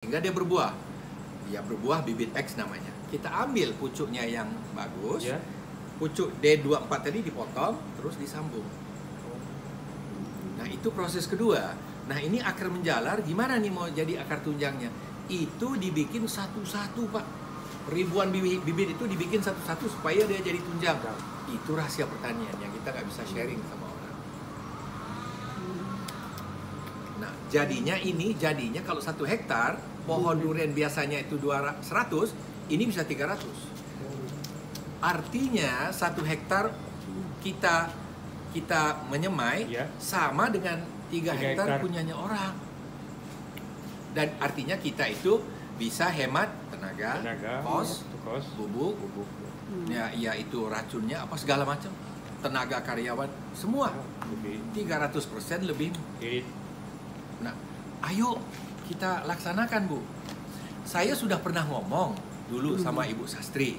Sehingga dia berbuah. Ya berbuah bibit X namanya. Kita ambil pucuknya yang bagus, Ya. pucuk D24 tadi dipotong, terus disambung. Nah itu proses kedua. Nah ini akar menjalar, gimana nih mau jadi akar tunjangnya? Itu dibikin satu-satu Pak. Ribuan bibit itu dibikin satu-satu supaya dia jadi tunjang. Itu rahasia pertanian yang kita nggak bisa sharing sama orang. Nah jadinya kalau 1 hektar pohon durian biasanya itu 100, ini bisa 300. Artinya 1 hektar kita menyemai Ya. sama dengan 3 hektar punyanya orang. Dan artinya kita itu bisa hemat tenaga, kos, bubuk, ya itu racunnya apa segala macam, tenaga karyawan semua 300% lebih. Nah, ayo kita laksanakan Bu. Saya sudah pernah ngomong dulu sama Ibu Sastri.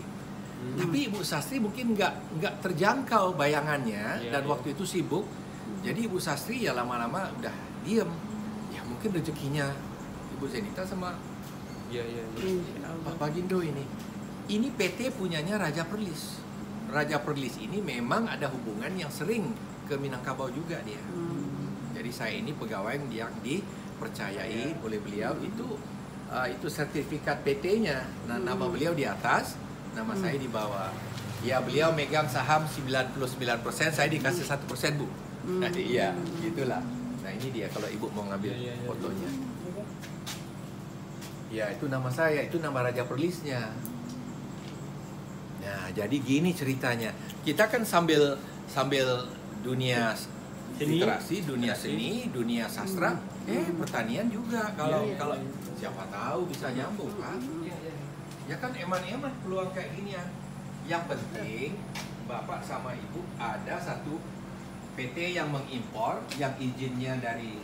Tapi Ibu Sastri mungkin nggak terjangkau bayangannya dan waktu itu sibuk. Jadi Ibu Sastri ya lama-lama udah diem. Ya mungkin rezekinya Ibu Zenita sama Pak Bagindo ini. Ini PT punyanya Raja Perlis. Raja Perlis ini memang ada hubungan yang sering ke Minangkabau juga dia. Jadi saya ini pegawai yang dipercayai oleh beliau, itu sertifikat PT-nya. Nah, nama beliau di atas, nama saya di bawah. Ya beliau megang saham 99%, saya dikasih 1% Bu. Nah, iya, gitulah. Nah ini dia kalau Ibu mau ngambil fotonya. Ya itu nama saya, itu nama Raja Perlisnya. Nah jadi gini ceritanya. Kita kan sambil dunia literasi, dunia seni, dunia sastra, pertanian juga. Kalau siapa tahu bisa nyambung kan? Ya kan eman-eman peluang kayak gini ya. Yang penting Bapak sama Ibu ada satu PT yang mengimpor, yang izinnya dari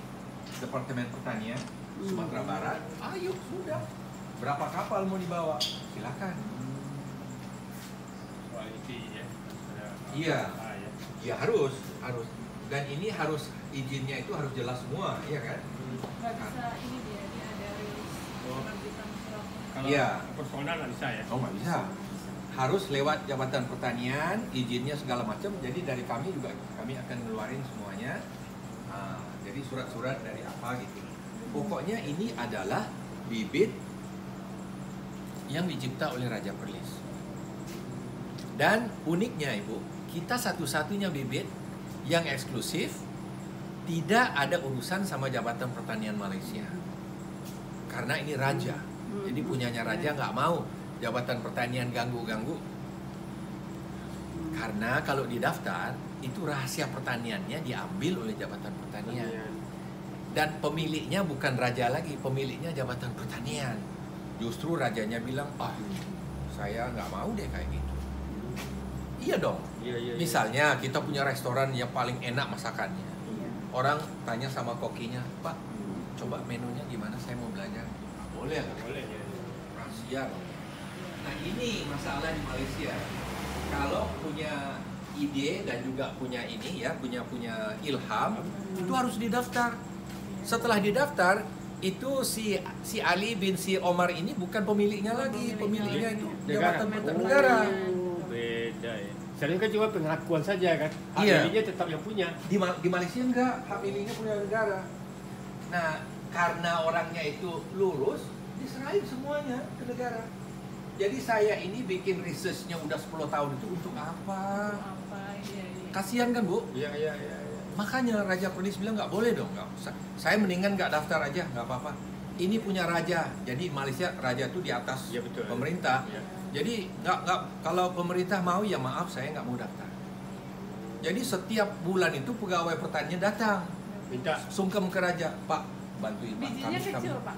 Departemen Pertanian Sumatera Barat. Ayo sudah. Berapa kapal mau dibawa? Silakan. Iya. Ya harus. Dan ini harus izinnya itu harus jelas semua, iya kan? Nggak bisa ini dia ada rilis penerbitan surat. Kalau personal nggak bisa ya? Oh nggak bisa. Harus lewat Jabatan Pertanian, izinnya segala macam. Jadi dari kami juga kami akan ngeluarin semuanya. Jadi surat-surat dari apa gitu. Pokoknya ini adalah bibit yang dicipta oleh Raja Perlis. Dan uniknya Ibu, kita satu-satunya bibit yang eksklusif, tidak ada urusan sama Jabatan Pertanian Malaysia. Karena ini raja. Jadi punyanya raja nggak mau Jabatan Pertanian ganggu-ganggu. Karena kalau didaftar, itu rahasia pertaniannya diambil oleh Jabatan Pertanian. Dan pemiliknya bukan raja lagi, pemiliknya Jabatan Pertanian. Justru rajanya bilang, saya nggak mau deh kayak gitu. Iya dong. Misalnya kita punya restoran yang paling enak masakannya. Orang tanya sama kokinya, Pak, coba menunya gimana? Saya mau belajar. Boleh. Rahasia. Nah ini masalah di Malaysia. Kalau punya ide dan juga punya ini ya, punya ilham, itu harus didaftar. Setelah didaftar, itu si Ali bin si Omar ini bukan pemiliknya lagi, pemiliknya itu Jabatan Pertanian Negara. Beda ya. Sebenarnya kan cuma pengakuan saja kan. Hak Iya. miliknya tetap yang punya. Di Malaysia enggak, hak miliknya punya negara. Nah, karena orangnya itu lurus, diserahin semuanya ke negara. Jadi saya ini bikin researchnya udah 10 tahun itu untuk apa? Kasihan kan Bu? Iya. Makanya Raja Perlis bilang nggak boleh dong, nggak usah. Saya mendingan nggak daftar aja, nggak apa-apa. Ini punya raja, jadi Malaysia raja itu di atas pemerintah. Ya. Jadi nggak kalau pemerintah mau ya maaf saya nggak mau daftar. Jadi setiap bulan itu pegawai pertanian datang Minta sungkem ke raja, Pak bantuin Pak. Bijinya kecil Pak.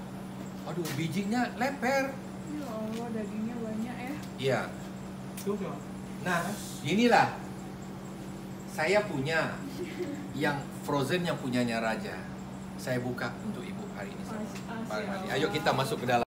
Aduh bijinya leper. Ya Allah dagingnya banyak ya. Iya. Nah inilah saya punya yang frozen yang punyanya raja. Saya buka untuk Ibu hari ini. Ayo kita masuk ke dalam.